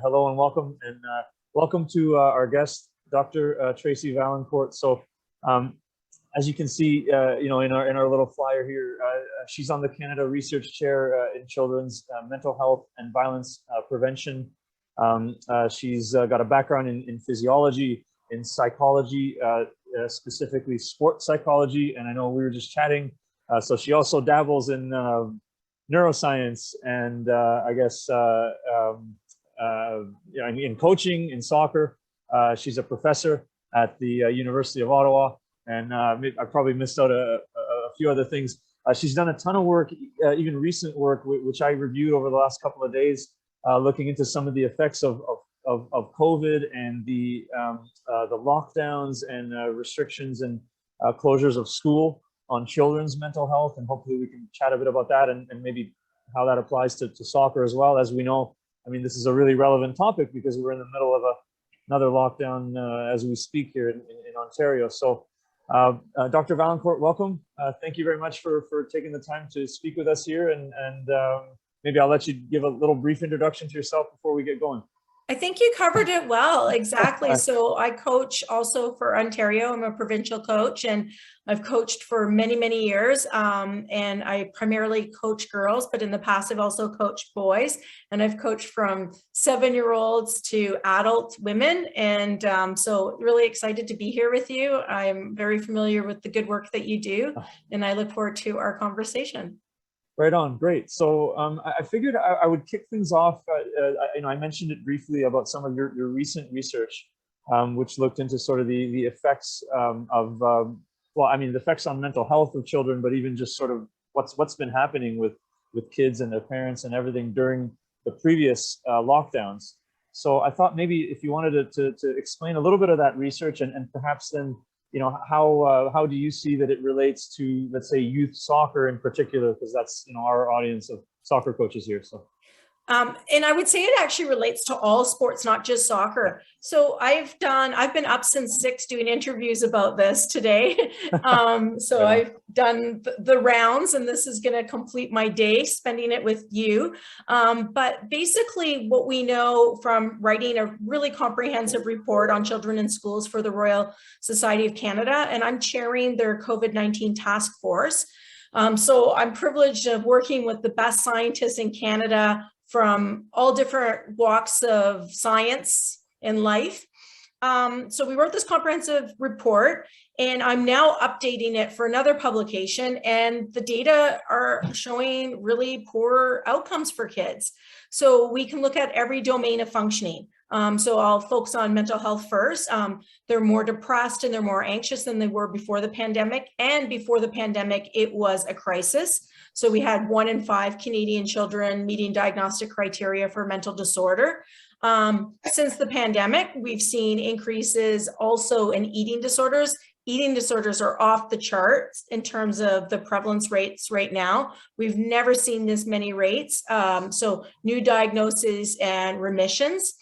hello and welcome, and welcome to our guest, Dr. Tracy Vaillancourt. So, as you can see, in our little flyer here, she's on the Canada Research Chair in Children's Mental Health and Violence Prevention. She's got a background in physiology, in psychology, specifically sports psychology, and I know we were just chatting. So she also dabbles in neuroscience and in coaching, in soccer. She's a professor at the University of Ottawa, and I probably missed out a few other things. She's done a ton of work, even recent work, which I reviewed over the last couple of days, looking into some of the effects of COVID and the lockdowns and restrictions and closures of school on children's mental health, and hopefully we can chat a bit about that and maybe how that applies to soccer as well. As we know, I mean, this is a really relevant topic because we're in the middle of another lockdown as we speak here in Ontario. So Dr. Vaillancourt, welcome. Thank you very much for taking the time to speak with us here, and maybe I'll let you give a little brief introduction to yourself before we get going. I think you covered it well. Exactly. So I coach also for Ontario. I'm a provincial coach, and I've coached for many, many years. And I primarily coach girls, but in the past I've also coached boys, and I've coached from 7-year-olds to adult women. And so really excited to be here with you. I'm very familiar with the good work that you do, and I look forward to our conversation. Right on, great. So I figured I would kick things off. I mentioned it briefly about some of your recent research, which looked into sort of the effects the effects on mental health of children, but even just sort of what's been happening with kids and their parents and everything during the previous lockdowns. So I thought maybe if you wanted to explain a little bit of that research, and perhaps then, how do you see that it relates to, let's say, youth soccer in particular, because that's, our audience of soccer coaches here. So. And I would say it actually relates to all sports, not just soccer. So I've been up since 6 doing interviews about this today. So I've done the rounds, and this is going to complete my day spending it with you. But basically what we know from writing a really comprehensive report on children in schools for the Royal Society of Canada, and I'm chairing their COVID-19 task force. So I'm privileged of working with the best scientists in Canada from all different walks of science and life. So we wrote this comprehensive report, and I'm now updating it for another publication, and the data are showing really poor outcomes for kids. So we can look at every domain of functioning. So I'll focus on mental health first. They're more depressed and they're more anxious than they were before the pandemic. And before the pandemic, it was a crisis. So we had 1 in 5 Canadian children meeting diagnostic criteria for mental disorder. Since the pandemic, we've seen increases also in eating disorders. Eating disorders are off the charts in terms of the prevalence rates right now. We've never seen this many rates. So new diagnoses and remissions.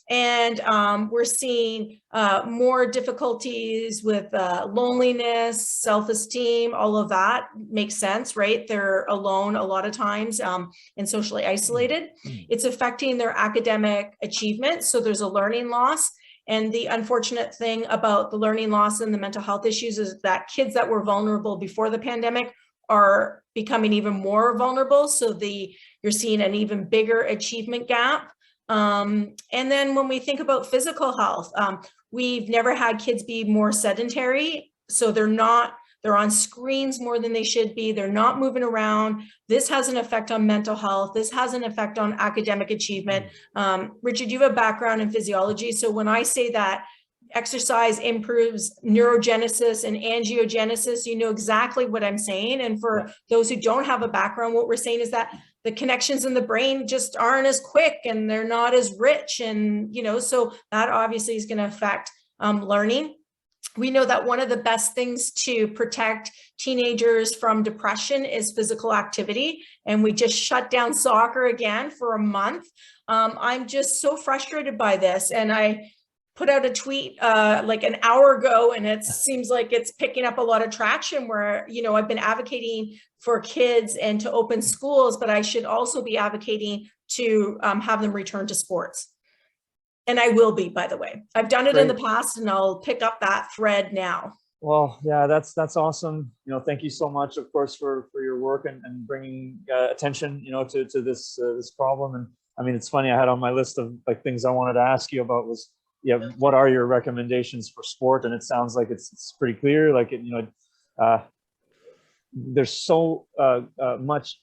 And we're seeing more difficulties with loneliness, self-esteem, all of that makes sense, right? They're alone a lot of times and socially isolated. It's affecting their academic achievement. So there's a learning loss. And the unfortunate thing about the learning loss and the mental health issues is that kids that were vulnerable before the pandemic are becoming even more vulnerable. So you're seeing an even bigger achievement gap. And then when we think about physical health, we've never had kids be more sedentary. So they're on screens more than they should be. They're not moving around. This has an effect on mental health. This has an effect on academic achievement. Richard, you have a background in physiology. So when I say that exercise improves neurogenesis and angiogenesis, you know exactly what I'm saying. And for those who don't have a background, what we're saying is that the connections in the brain just aren't as quick and they're not as rich. And, so that obviously is going to affect learning. We know that one of the best things to protect teenagers from depression is physical activity. And we just shut down soccer again for a month. I'm just so frustrated by this. And I put out a tweet like an hour ago, and it seems like it's picking up a lot of traction where, I've been advocating for kids and to open schools, but I should also be advocating to have them return to sports. And I will be, by the way. I've done it Great. in the past, and I'll pick up that thread now. Well, yeah, that's awesome. Thank you so much, of course, for your work and bringing attention, to this this problem. And I mean, it's funny. I had on my list of like things I wanted to ask you about was, what are your recommendations for sport? And it sounds like it's pretty clear. Like there's so much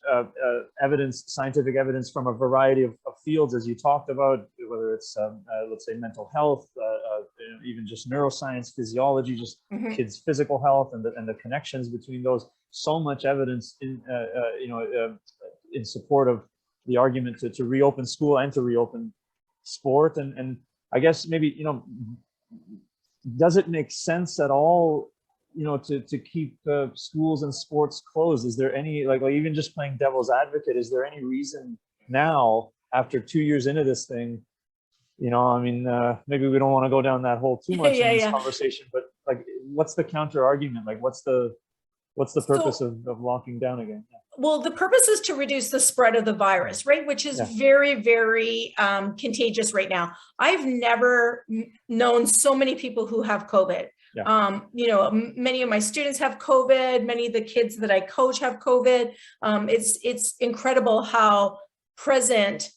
evidence, scientific evidence from a variety of fields, as you talked about, whether it's let's say mental health, even just neuroscience, physiology, just kids' physical health, and the connections between those. So much evidence in support of the argument to reopen school and to reopen sport. And I guess maybe does it make sense at all? To keep schools and sports closed? Is there any, like even just playing devil's advocate, is there any reason now, after 2 years into this thing, maybe we don't want to go down that hole too much in this conversation, but like, what's the counter argument? Like, what's the purpose of locking down again? Yeah. Well, the purpose is to reduce the spread of the virus, right? Which is very, very contagious right now. I've never known so many people who have COVID. Yeah. Many of my students have COVID. Many of the kids that I coach have COVID. It's incredible how present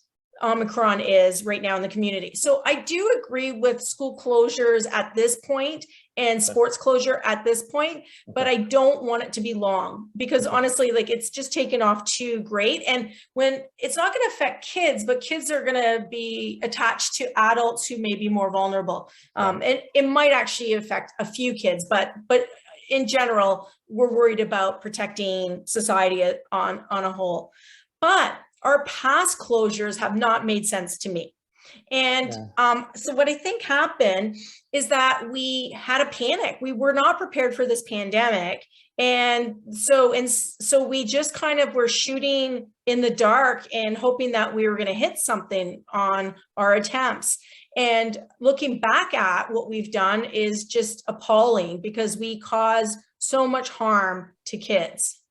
Omicron is right now in the community. So I do agree with school closures at this point and sports closure at this point, but I don't want it to be long, because honestly, like, it's just taken off too great. And when it's not going to affect kids, but kids are going to be attached to adults who may be more vulnerable. And it might actually affect a few kids, but in general, we're worried about protecting society on a whole. But our past closures have not made sense to me. And so what I think happened is that we had a panic. We were not prepared for this pandemic. And so we just kind of were shooting in the dark and hoping that we were going to hit something on our attempts. And looking back at what we've done is just appalling, because we cause so much harm to kids.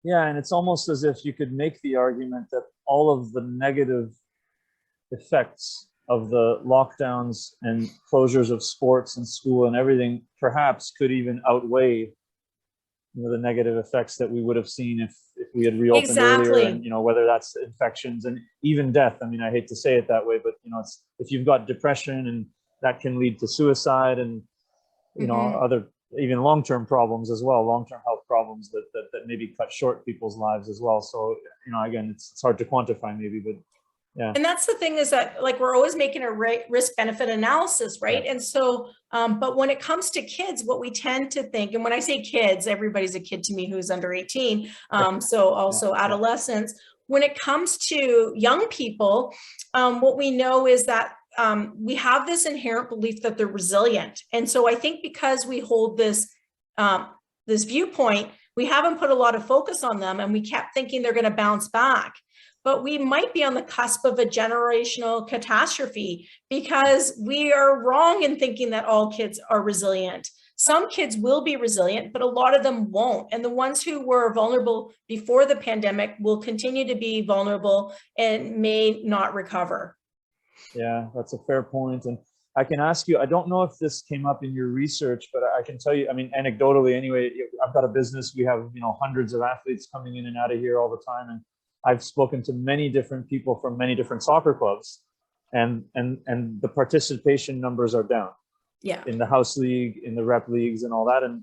Yeah, and it's almost as if you could make the argument that all of the negative effects of the lockdowns and closures of sports and school and everything perhaps could even outweigh the negative effects that we would have seen if we had reopened earlier, and whether that's infections and even death. I mean, I hate to say it that way, but it's, if you've got depression, and that can lead to suicide, and other even long-term problems as well, long-term health problems that maybe cut short people's lives as well. So again, it's hard to quantify maybe, but yeah. And that's the thing, is that like, we're always making a risk benefit analysis, right? Yeah. And so, but when it comes to kids, what we tend to think, and when I say kids, everybody's a kid to me who's under 18. So also adolescents. When it comes to young people, what we know is that we have this inherent belief that they're resilient. And so I think because we hold this viewpoint, we haven't put a lot of focus on them, and we kept thinking they're going to bounce back. But we might be on the cusp of a generational catastrophe, because we are wrong in thinking that all kids are resilient. Some kids will be resilient, but a lot of them won't. And the ones who were vulnerable before the pandemic will continue to be vulnerable and may not recover. Yeah, that's a fair point. And I can ask you, I don't know if this came up in your research, but I can tell you, I mean, anecdotally anyway, I've got a business. We have, hundreds of athletes coming in and out of here all the time. And I've spoken to many different people from many different soccer clubs, and the participation numbers are down. Yeah. In the house league, in the rep leagues, and all that. And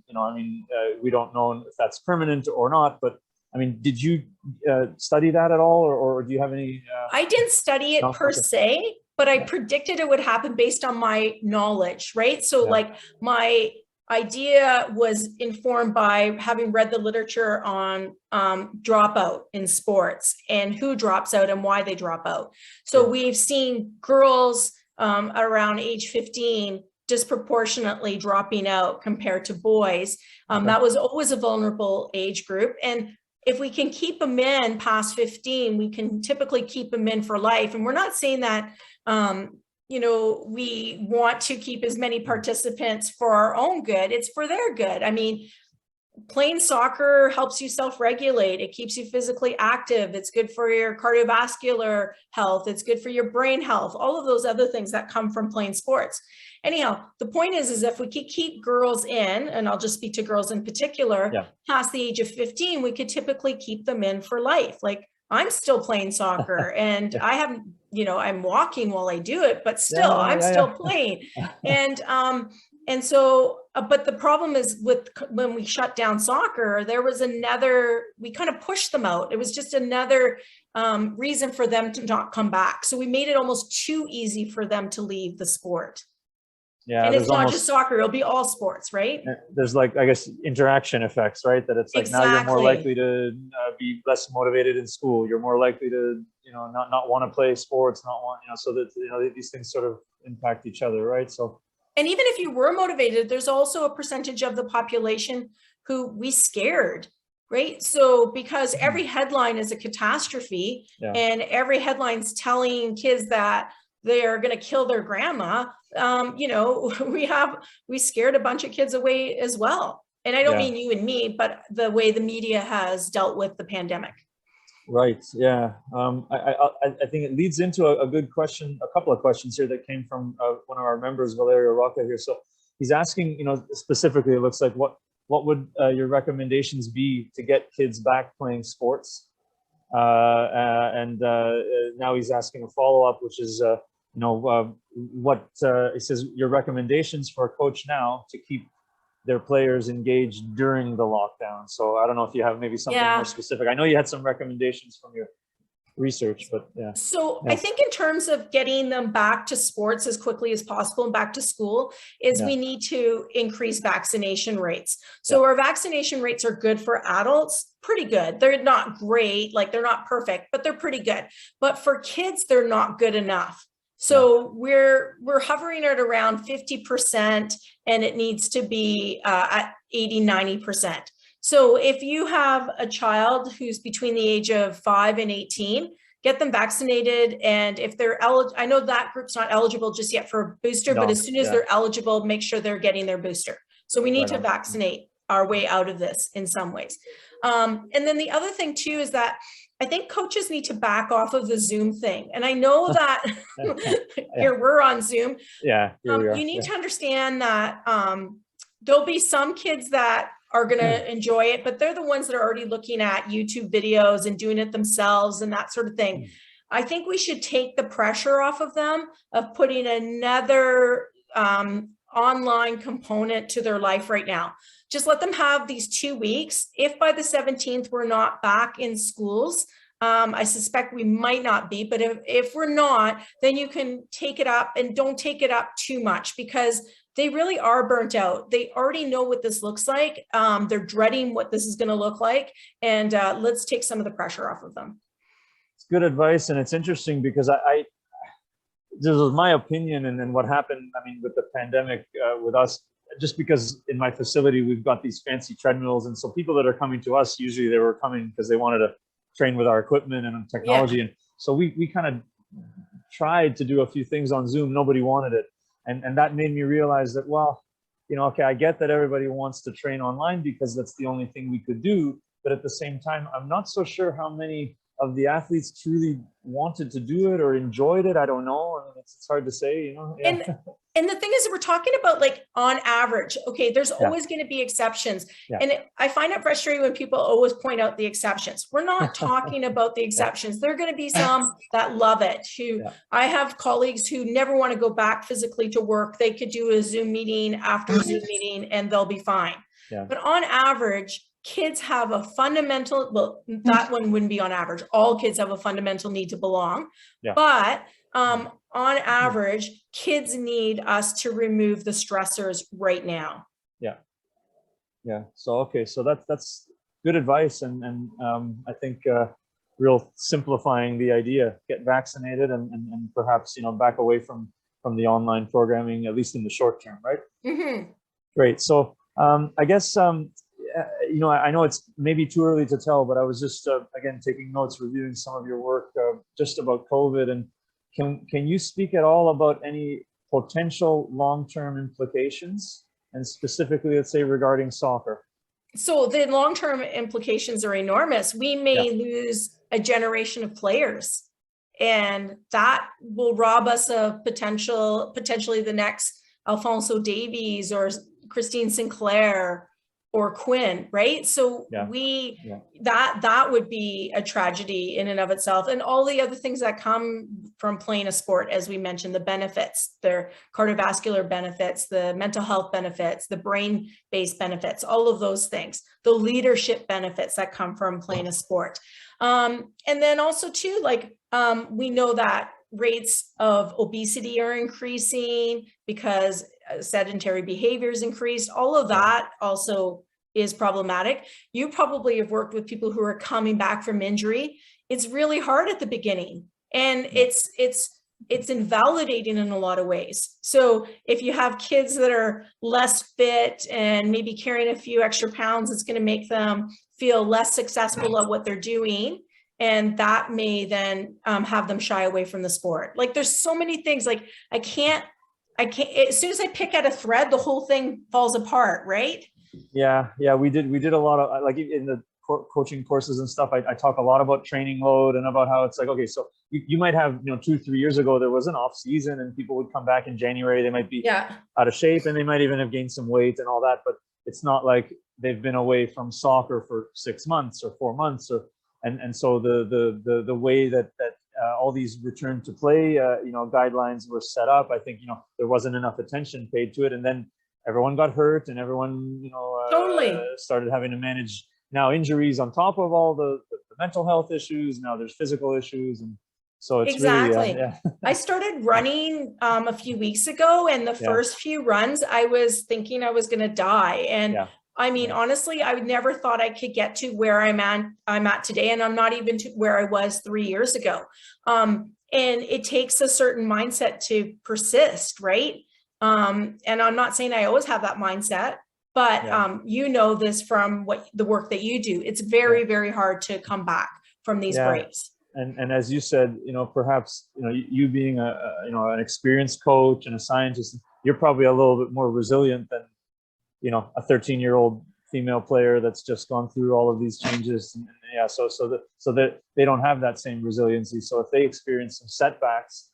we don't know if that's permanent or not. But I mean, did you study that at all, or do you have any? I didn't study it per se, but I predicted it would happen based on my knowledge, right? So like, my idea was informed by having read the literature on dropout in sports, and who drops out and why they drop out. So we've seen girls around age 15 disproportionately dropping out compared to boys. That was always a vulnerable age group. And if we can keep them in past 15, we can typically keep them in for life. And we're not saying that we want to keep as many participants for our own good. It's for their good. I mean, playing soccer helps you self-regulate. It keeps you physically active. It's good for your cardiovascular health. It's good for your brain health, all of those other things that come from playing sports. Anyhow, the point is if we could keep girls in, and I'll just speak to girls in particular, past the age of 15, we could typically keep them in for life. Like, I'm still playing soccer and I haven't, you know, I'm walking while I do it, but still, I'm still playing. And so, but the problem is when we shut down soccer, there was we kind of pushed them out. It was just another reason for them to not come back. So we made it almost too easy for them to leave the sport. Yeah, and it's not just soccer, it'll be all sports, right? There's like, I guess, interaction effects, right? That it's like now you're more likely to be less motivated in school. You're more likely to, you know, not want to play sports, not want, you know, so that, you know, these things sort of impact each other, right? So. And even if you were motivated, there's also a percentage of the population who we scared, right? So because every headline is a catastrophe and every headline's telling kids that they are going to kill their grandma, you know, we scared a bunch of kids away as well. And I don't mean you and me, but the way the media has dealt with the pandemic. Right. Yeah. I think it leads into a good question, a couple of questions here that came from one of our members, Valeria Rocca here. So he's asking, you know, specifically, it looks like what would your recommendations be to get kids back playing sports? Now he's asking a follow-up, which is, you know, he says your recommendations for a coach now to keep their players engaged during the lockdown. So I don't know if you have maybe something more specific. I know you had some recommendations from your research, but So I think in terms of getting them back to sports as quickly as possible and back to school is we need to increase vaccination rates. So our vaccination rates are good for adults, pretty good. They're not great, like they're not perfect, but they're pretty good. But for kids, they're not good enough. So we're hovering at around 50%, and it needs to be at 80, 90%. So if you have a child who's between the age of 5 and 18, get them vaccinated. And if they're eligible, I know that group's not eligible just yet for a booster, but as soon as they're eligible, make sure they're getting their booster. So we need to vaccinate our way out of this in some ways. And then the other thing too is that I think coaches need to back off of the Zoom thing. And I know that here we're on Zoom. You need to understand that there'll be some kids that are going to enjoy it, but they're the ones that are already looking at YouTube videos and doing it themselves and that sort of thing. I think we should take the pressure off of them of putting another online component to their life right now. Just let them have these 2 weeks. If by the 17th we're not back in schools, I suspect we might not be, but if we're not, then you can take it up, and don't take it up too much because they really are burnt out. They already know what this looks like. They're dreading what this is going to look like. And let's take some of the pressure off of them. It's good advice. And it's interesting because this was my opinion, and then what happened, I mean, with the pandemic with us, just because in my facility, we've got these fancy treadmills. And so people that are coming to us, usually they were coming because they wanted to train with our equipment and technology. And so we kind of tried to do a few things on Zoom. Nobody wanted it. And that made me realize that, well, you know, okay, I get that everybody wants to train online because that's the only thing we could do. But at the same time, I'm not so sure how many of the athletes truly wanted to do it or enjoyed it. I don't know. I mean, it's hard to say, you know. And the thing is, we're talking about like on average, okay, there's always going to be exceptions. And I find it frustrating when people always point out the exceptions. We're not talking about the exceptions. There are going to be some that love it. I have colleagues who never want to go back physically to work. They could do a Zoom meeting after a Zoom meeting and they'll be fine. But on average, kids have a fundamental, well, that one wouldn't be on average. All kids have a fundamental need to belong. But on average, kids need us to remove the stressors right now. So, okay. So that's good advice. And I think real simplifying the idea, get vaccinated and perhaps, you know, back away from the online programming, at least in the short term, right? Great. So I guess, you know, I know it's maybe too early to tell, but I was just, again, taking notes, reviewing some of your work just about COVID. And can you speak at all about any potential long-term implications, and specifically, let's say, regarding soccer? So the long-term implications are enormous. We may lose a generation of players, and that will rob us of potentially the next Alphonso Davies or Christine Sinclair or Quinn, right? So that would be a tragedy in and of itself, and all the other things that come from playing a sport, as we mentioned, the benefits, their cardiovascular benefits, the mental health benefits, the brain-based benefits, all of those things, the leadership benefits that come from playing a sport. And then also too, like we know that rates of obesity are increasing because sedentary behaviors increased. All of that also is problematic. You probably have worked with people who are coming back from injury. It's really hard at the beginning, and it's invalidating in a lot of ways. So if you have kids that are less fit and maybe carrying a few extra pounds, it's going to make them feel less successful at what they're doing. And that may then have them shy away from the sport. Like there's so many things, like I can't, as soon as I pick at a thread, the whole thing falls apart, right? Yeah. We did a lot of, like in the coaching courses and stuff, I talk a lot about training load and about how it's like, okay, so you might have, 2-3 years ago, there was an off season and people would come back in January, they might be out of shape and they might even have gained some weight and all that, but it's not like they've been away from soccer for 6 months or 4 months and so the way that all these return to play guidelines were set up, I think there wasn't enough attention paid to it, and then everyone got hurt and everyone started having to manage now injuries on top of all the mental health issues. Now there's physical issues, and so it's really I started running a few weeks ago, and the first few runs I was thinking I was going to die, and I mean, honestly, I never thought I could get to where I'm at today. And I'm not even to where I was 3 years ago. And it takes a certain mindset to persist, right? And I'm not saying I always have that mindset, but this from the work that you do. It's very, very hard to come back from these breaks. And as you said, perhaps, you being an experienced coach and a scientist, you're probably a little bit more resilient than a 13-year-old female player that's just gone through all of these changes. And so that they don't have that same resiliency. So if they experience some setbacks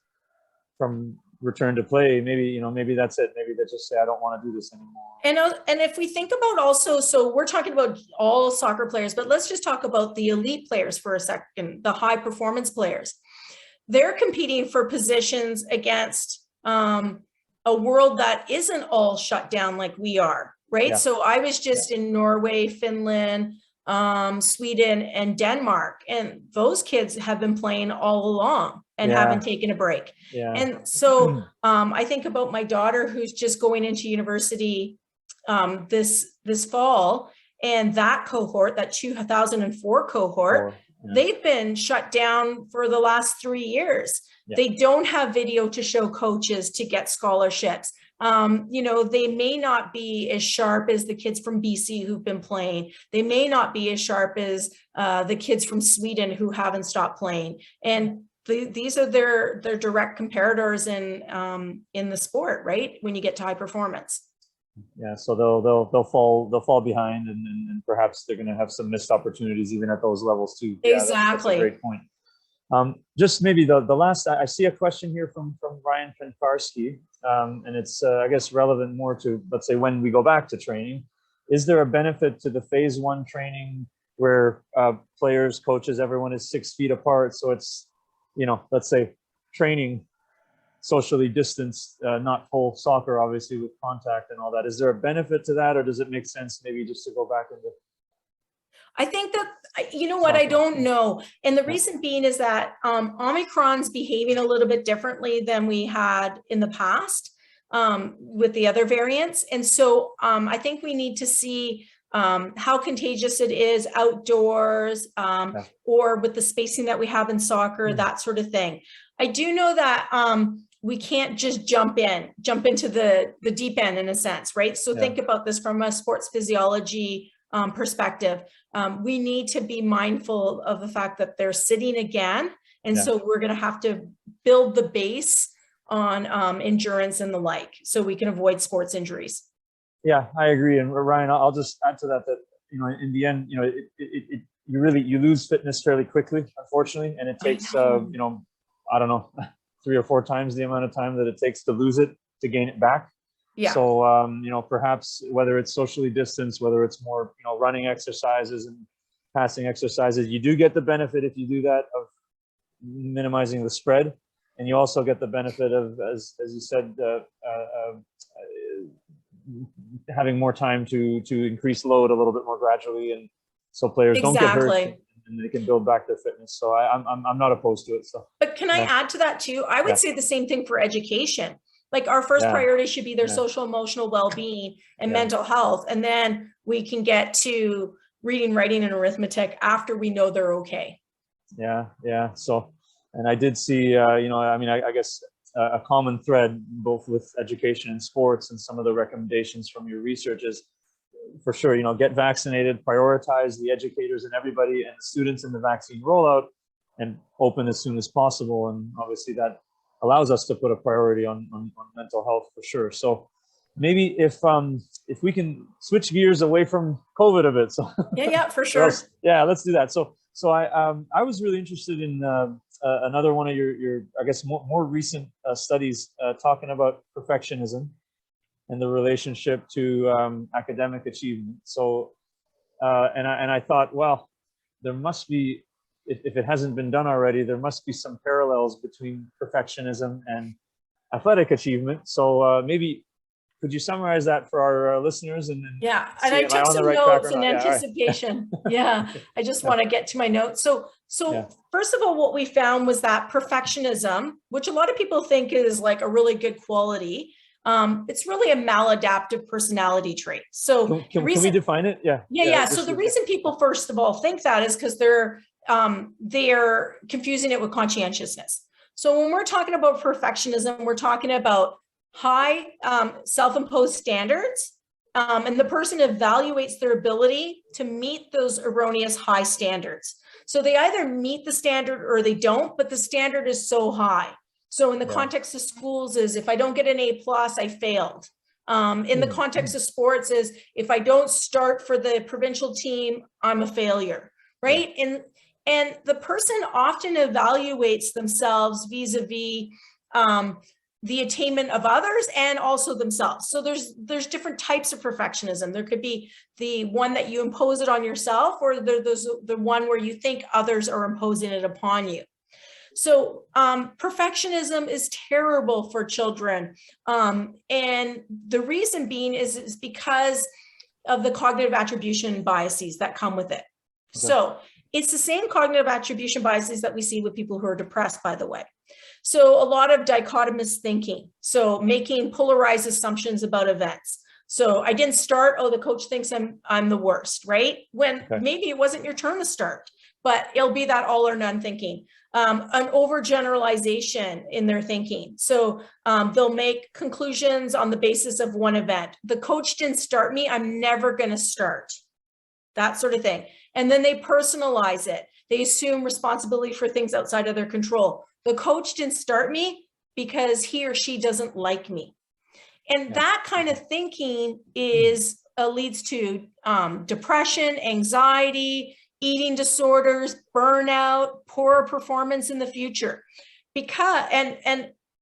from return to play, maybe that's it. Maybe they just say, I don't want to do this anymore. And if we think about also, so we're talking about all soccer players, but let's just talk about the elite players for a second, the high performance players. They're competing for positions against a world that isn't all shut down like we are. Right. So I was just in Norway, Finland, Sweden, and Denmark, and those kids have been playing all along and haven't taken a break. And so I think about my daughter who's just going into university this fall, and that cohort, that 2004 cohort, they've been shut down for the last 3 years. They don't have video to show coaches to get scholarships. They may not be as sharp as the kids from BC who've been playing. They may not be as sharp as the kids from Sweden who haven't stopped playing. And these are their direct comparators in the sport, right? When you get to high performance. So they'll fall behind, and perhaps they're going to have some missed opportunities even at those levels too. Exactly. That's a great point. Just maybe the last, I see a question here from Ryan Penkarski, and it's I guess relevant more to, let's say, when we go back to training. Is there a benefit to the phase 1 training where players, coaches, everyone is 6 feet apart? So it's, let's say training socially distanced, not full soccer, obviously, with contact and all that. Is there a benefit to that, or does it make sense maybe just to go back into? I think that, I don't know. And the reason being is that Omicron's behaving a little bit differently than we had in the past with the other variants. And so I think we need to see how contagious it is outdoors or with the spacing that we have in soccer, that sort of thing. I do know that we can't just jump into the deep end in a sense, right? So think about this from a sports physiology perspective. We need to be mindful of the fact that they're sitting again. And so we're going to have to build the base on endurance and the like, so we can avoid sports injuries. Yeah, I agree. And Ryan, I'll just add to that, in the end, you lose fitness fairly quickly, unfortunately, and it takes I don't know, 3 or 4 times the amount of time that it takes to lose it to gain it back. Yeah. So perhaps whether it's socially distanced, whether it's more running exercises and passing exercises, you do get the benefit if you do that of minimizing the spread, and you also get the benefit of, as you said, having more time to increase load a little bit more gradually, and so players don't get hurt and they can build back their fitness. So I'm not opposed to it. So, but can I add to that too? I would say the same thing for education. Like our first priority should be their social emotional well-being and mental health, and then we can get to reading, writing, and arithmetic after we know they're okay. Yeah. So, and I did see, I guess a common thread both with education and sports and some of the recommendations from your research is, for sure, get vaccinated, prioritize the educators and everybody and the students in the vaccine rollout, and open as soon as possible. And obviously that allows us to put a priority on mental health, for sure. So maybe if we can switch gears away from COVID a bit. So yeah, for sure. Let's do that. So I was really interested in another one of your I guess more recent studies talking about perfectionism and the relationship to academic achievement. So and I thought, well, there must be, if it hasn't been done already, there must be some parallels between perfectionism and athletic achievement. So maybe could you summarize that for our listeners? And I took some notes in anticipation. I just want to get to my notes. So first of all, what we found was that perfectionism, which a lot of people think is like a really good quality, it's really a maladaptive personality trait. So can we define it? So the reason people first of all think that is because they're confusing it with conscientiousness. So when we're talking about perfectionism, we're talking about high self-imposed standards, and the person evaluates their ability to meet those erroneous high standards. So they either meet the standard or they don't, but the standard is so high. So in the context of schools is, if I don't get an A+, I failed. In the context of sports is, if I don't start for the provincial team, I'm a failure, right? And the person often evaluates themselves vis-a-vis the attainment of others and also themselves. So there's different types of perfectionism. There could be the one that you impose it on yourself, or there's the one where you think others are imposing it upon you. So perfectionism is terrible for children. And the reason being is because of the cognitive attribution biases that come with it. Okay. So it's the same cognitive attribution biases that we see with people who are depressed, by the way. So a lot of dichotomous thinking. So making polarized assumptions about events. So I didn't start, the coach thinks I'm the worst, right? When maybe it wasn't your turn to start, but it'll be that all or none thinking. An overgeneralization in their thinking. So they'll make conclusions on the basis of one event. The coach didn't start me, I'm never gonna start. That sort of thing. And then they personalize it. They assume responsibility for things outside of their control. The coach didn't start me because he or she doesn't like me. And that kind of thinking is leads to depression, anxiety, eating disorders, burnout, poorer performance in the future. Because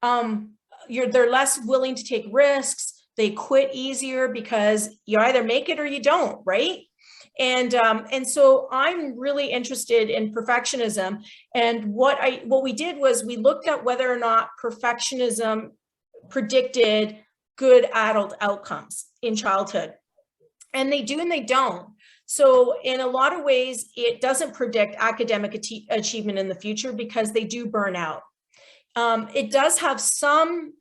they're less willing to take risks. They quit easier because you either make it or you don't, right? And so I'm really interested in perfectionism. And what we did was we looked at whether or not perfectionism predicted good adult outcomes in childhood. And they do and they don't. So in a lot of ways, it doesn't predict academic achievement in the future because they do burn out. It does have some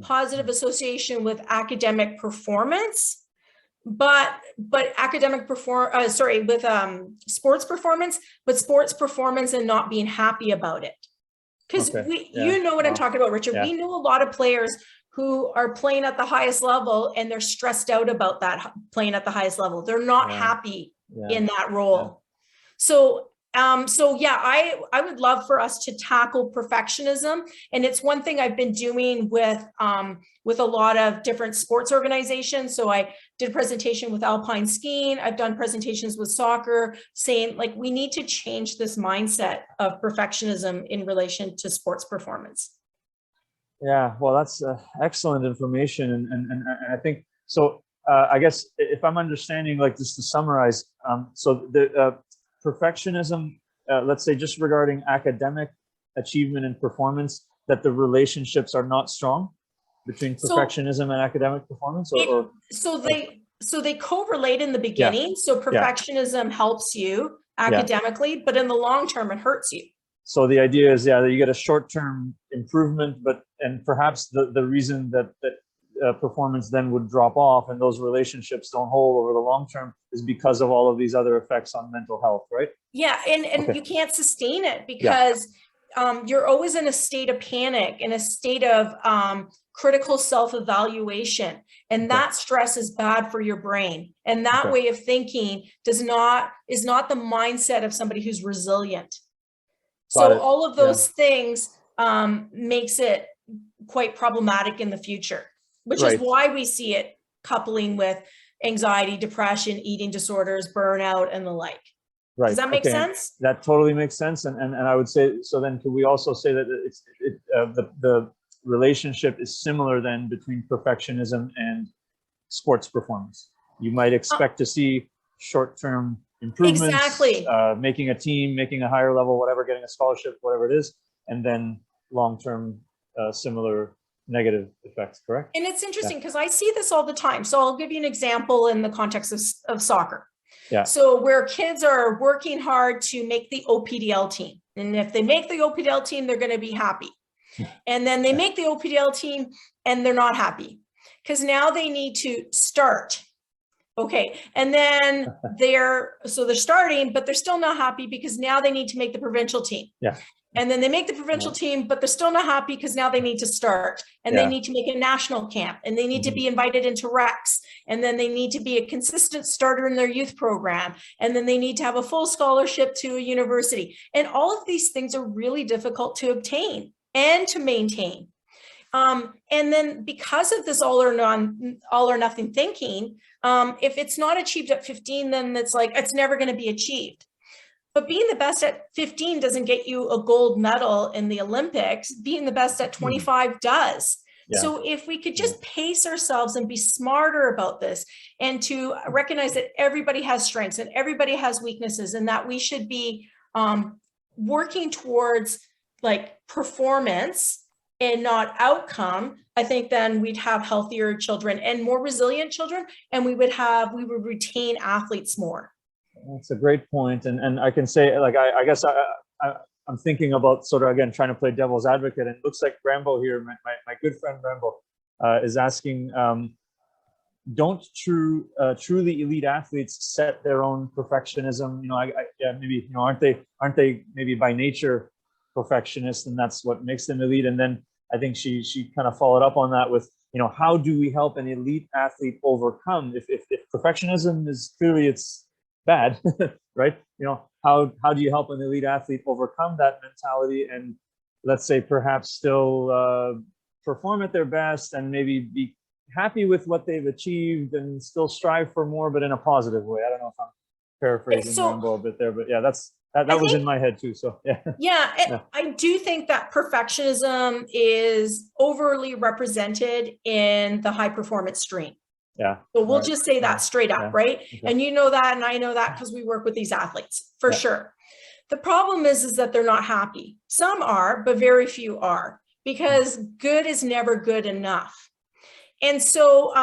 positive association with academic performance, but academic with sports performance, but sports performance and not being happy about it. Because you know what I'm talking about, Richard. We know a lot of players who are playing at the highest level and they're stressed out about that playing at the highest level. They're not happy in that role. So So yeah, I would love for us to tackle perfectionism. And it's one thing I've been doing with a lot of different sports organizations. So I did a presentation with alpine skiing. I've done presentations with soccer saying like, we need to change this mindset of perfectionism in relation to sports performance. Yeah, well, that's excellent information. And I think, so I guess if I'm understanding, like just to summarize, so the perfectionism, let's say just regarding academic achievement and performance, that the relationships are not strong between perfectionism and academic performance, so they correlate in the beginning. So perfectionism helps you academically, but in the long term, it hurts you. So the idea is, that you get a short-term improvement, and perhaps the reason that performance then would drop off and those relationships don't hold over the long term is because of all of these other effects on mental health, right? Yeah, and you can't sustain it because you're always in a state of panic, in a state of critical self-evaluation, and that stress is bad for your brain. And that way of thinking is not the mindset of somebody who's resilient. So all of those things makes it quite problematic in the future, which is why we see it coupling with anxiety, depression, eating disorders, burnout, and the like. Right. Does that make sense? That totally makes sense. And I would say, so then could we also say that the relationship is similar then between perfectionism and sports performance? You might expect to see short-term improvements, making a team, making a higher level, whatever, getting a scholarship, whatever it is, and then long-term similar negative effects, correct? And it's interesting because I see this all the time. So I'll give you an example in the context of soccer. Yeah. So where kids are working hard to make the OPDL team. And if they make the OPDL team, they're going to be happy. And then they make the OPDL team and they're not happy because now they need to start. Okay. And then they're starting, but they're still not happy because now they need to make the provincial team. Yeah. And then they make the provincial team, but they're still not happy because now they need to start and they need to make a national camp and they need to be invited into Rex. And then they need to be a consistent starter in their youth program. And then they need to have a full scholarship to a university. And all of these things are really difficult to obtain and to maintain. And then because of this all or nothing thinking, if it's not achieved at 15, then it's like, it's never going to be achieved. But being the best at 15 doesn't get you a gold medal in the Olympics. Being the best at 25 does. Yeah. So if we could just pace ourselves and be smarter about this and to recognize that everybody has strengths and everybody has weaknesses and that we should be working towards like performance and not outcome, I think then we'd have healthier children and more resilient children, and we would retain athletes more. That's a great point. And I can say, like, I guess I'm thinking about sort of, again, trying to play devil's advocate, and it looks like Rambo here, my good friend Rambo, is asking, don't truly elite athletes set their own perfectionism? You know, maybe, you know, aren't they maybe by nature perfectionists, and that's what makes them elite? And then I think she kind of followed up on that with, you know, how do we help an elite athlete overcome if perfectionism is clearly it's bad, right? You know, how do you help an elite athlete overcome that mentality and, let's say, perhaps still perform at their best and maybe be happy with what they've achieved and still strive for more, but in a positive way? I don't know if I'm paraphrasing Rambo a bit there, but yeah, that was in my head too. So yeah. I do think that perfectionism is overly represented in the high performance stream. Yeah. So we'll just say that straight up, right? Okay. And you know that, and I know that because we work with these athletes for sure. The problem is that they're not happy. Some are, but very few are, because good is never good enough. And so,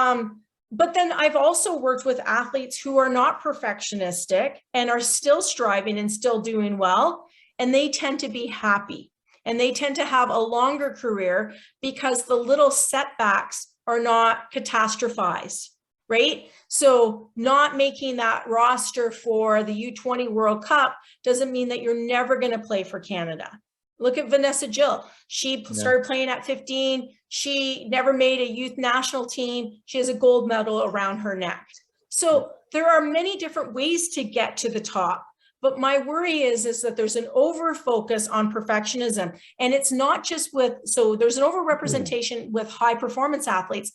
but then I've also worked with athletes who are not perfectionistic and are still striving and still doing well, and they tend to be happy and they tend to have a longer career because the little setbacks are not catastrophized, right? So not making that roster for the U20 World Cup doesn't mean that you're never going to play for Canada. Look at Vanessa Jill. She started playing at 15. She never made a youth national team. She has a gold medal around her neck. So there are many different ways to get to the top, But my worry is that there's an over focus on perfectionism. And it's not just so there's an overrepresentation with high performance athletes,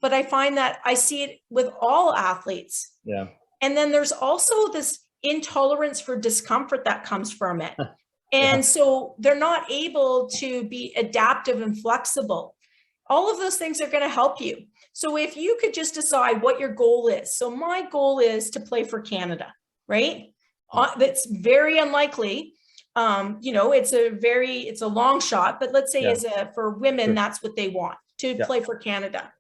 but I find that I see it with all athletes. Yeah. And then there's also this intolerance for discomfort that comes from it. And so they're not able to be adaptive and flexible. All of those things are going to help you. So if you could just decide what your goal is. So my goal is to play for Canada, right? That's very unlikely. It's a long shot, but let's say for women, that's what they want, to play for Canada.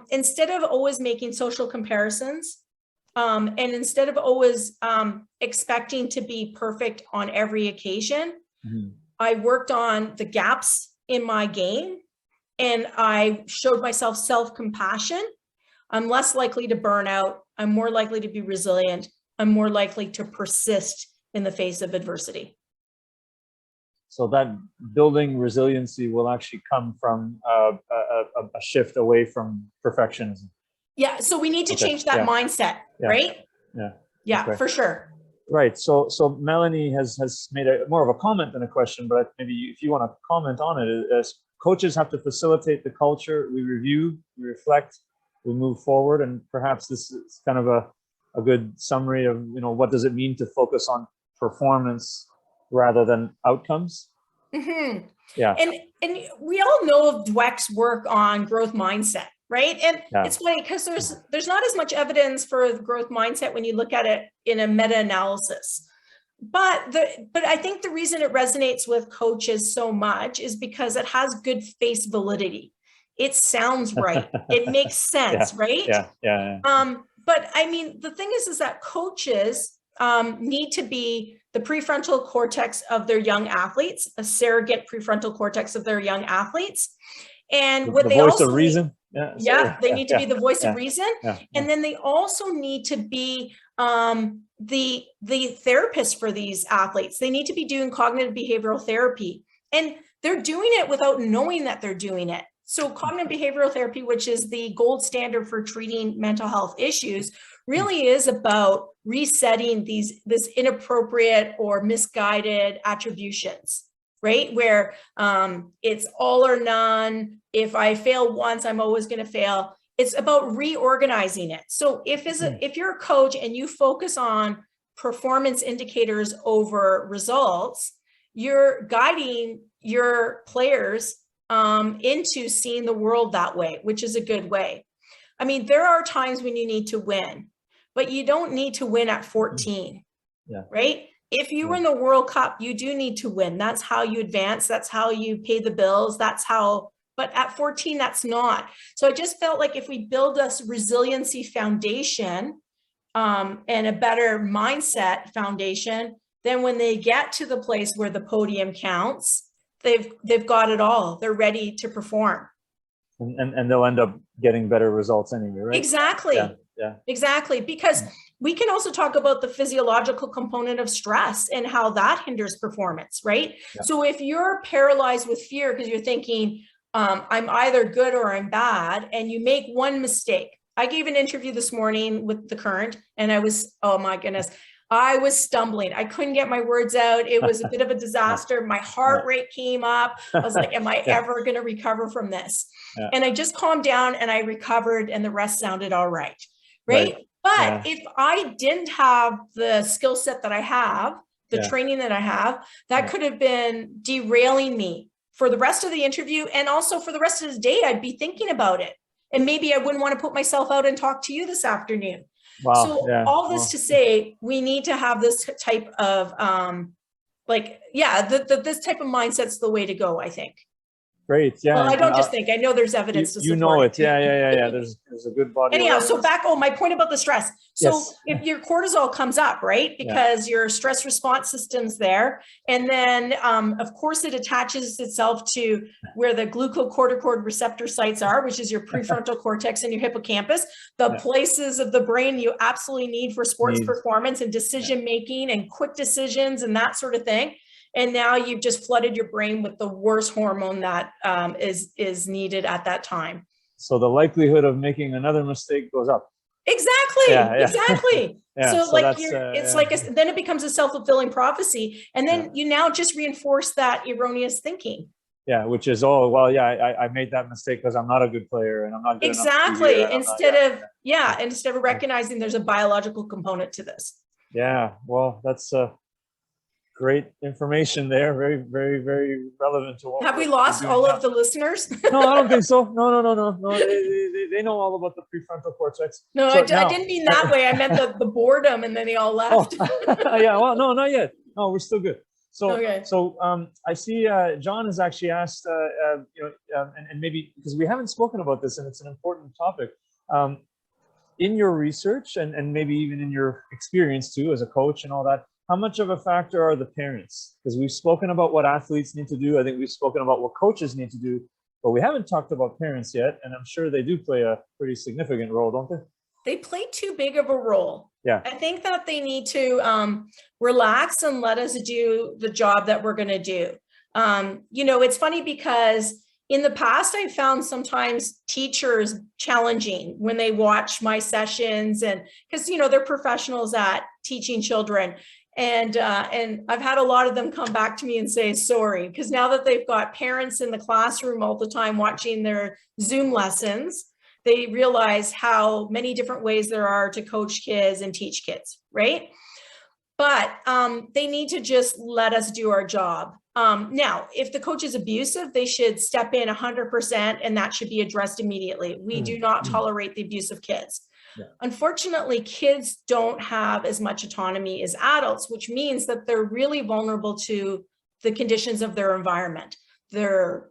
Instead of always making social comparisons, and instead of always expecting to be perfect on every occasion, I worked on the gaps in my game, and I showed myself self-compassion. I'm less likely to burn out. I'm more likely to be resilient. I'm more likely to persist in the face of adversity. So that building resiliency will actually come from a shift away from perfectionism. Yeah, so we need to change that mindset, right? Yeah, for sure. Right. So Melanie has made more of a comment than a question, but maybe if you want to comment on it, as coaches have to facilitate the culture. We review, we reflect, we move forward, and perhaps this is kind of a good summary of, what does it mean to focus on performance rather than outcomes. Yeah. And we all know of Dweck's work on growth mindset, right? And it's funny because there's not as much evidence for the growth mindset when you look at it in a meta-analysis. But I think the reason it resonates with coaches so much is because it has good face validity. It sounds right. It makes sense, right? Yeah. But I mean, the thing is that coaches need to be the prefrontal cortex of their young athletes, a surrogate prefrontal cortex of their young athletes. And what the they voice also of reason. They need to be the voice of reason. And then they also need to be the therapist for these athletes. They need to be doing cognitive behavioral therapy. And they're doing it without knowing that they're doing it. So cognitive behavioral therapy, which is the gold standard for treating mental health issues, really is about resetting this inappropriate or misguided attributions, right? Where it's all or none. If I fail once, I'm always going to fail. It's about reorganizing it. So if you're a coach and you focus on performance indicators over results, you're guiding your players into seeing the world that way, which is a good way. I mean, there are times when you need to win, but you don't need to win at 14, right? If you win the World Cup, you do need to win. That's how you advance. That's how you pay the bills. But at 14, that's not. So I just felt like if we build a resiliency foundation and a better mindset foundation, then when they get to the place where the podium counts, they've got it all. They're ready to perform. And they'll end up getting better results anyway, right? Exactly. Exactly. Because we can also talk about the physiological component of stress and how that hinders performance, right? So if you're paralyzed with fear because you're thinking, I'm either good or I'm bad, and you make one mistake. I gave an interview this morning with The Current, and oh my goodness, I was stumbling. I couldn't get my words out. It was a bit of a disaster. My heart rate came up. I was like, am I ever going to recover from this? And I just calmed down and I recovered, and the rest sounded all right. Right. But if I didn't have the skill set that I have, the training that I have, that could have been derailing me for the rest of the interview. And also for the rest of the day, I'd be thinking about it. And maybe I wouldn't want to put myself out and talk to you this afternoon. Wow. So all this to say, we need to have this type of this type of mindset's the way to go, I think. Great. Yeah. Well, I don't just think, I know there's evidence to support you know it. Yeah. There's a good body. Anyhow, so my point about the stress. So if your cortisol comes up, right, because your stress response system's there, and then of course it attaches itself to where the glucocorticoid receptor sites are, which is your prefrontal cortex and your hippocampus, the places of the brain you absolutely need for sports performance and decision making and quick decisions and that sort of thing. And now you've just flooded your brain with the worst hormone that is needed at that time. So the likelihood of making another mistake goes up. Exactly. Yeah, yeah. Exactly. Yeah, So, so like that's it's yeah, like then it becomes a self-fulfilling prophecy, and yeah, then you now just reinforce that erroneous thinking. yeah, which is, oh well, yeah, I made that mistake because I'm not a good player and I'm not good enough to be here Exactly. and I'm not, yeah, Instead of yeah, recognizing there's a biological component to this. yeah. Well, that's great information there. Very, very, very relevant to what Have we we're lost doing all now. of the listeners? No, I don't think so. No, no, no, no, no. They know all about the prefrontal cortex. No, So I now, didn't mean that way. I meant the boredom, and then they all oh, left. yeah. Well, no, not yet. No, we're still good. Okay. I see John has actually asked, and maybe because we haven't spoken about this, and it's an important topic. In your research and maybe even in your experience too as a coach and all that, how much of a factor are the parents? Because we've spoken about what athletes need to do. I think we've spoken about what coaches need to do, but we haven't talked about parents yet. And I'm sure they do play a pretty significant role, don't they? They play too big of a role. Yeah. I think that they need to relax and let us do the job that we're going to do. It's funny because in the past, I found sometimes teachers challenging when they watch my sessions, and because they're professionals at teaching children, and I've had a lot of them come back to me and say sorry, because now that they've got parents in the classroom all the time watching their Zoom lessons, they realize how many different ways there are to coach kids and teach kids, right? But they need to just let us do our job. Now, if the coach is abusive, they should step in 100%, and that should be addressed immediately. We do not tolerate the abuse of kids. Yeah. Unfortunately, kids don't have as much autonomy as adults, which means that they're really vulnerable to the conditions of their environment, their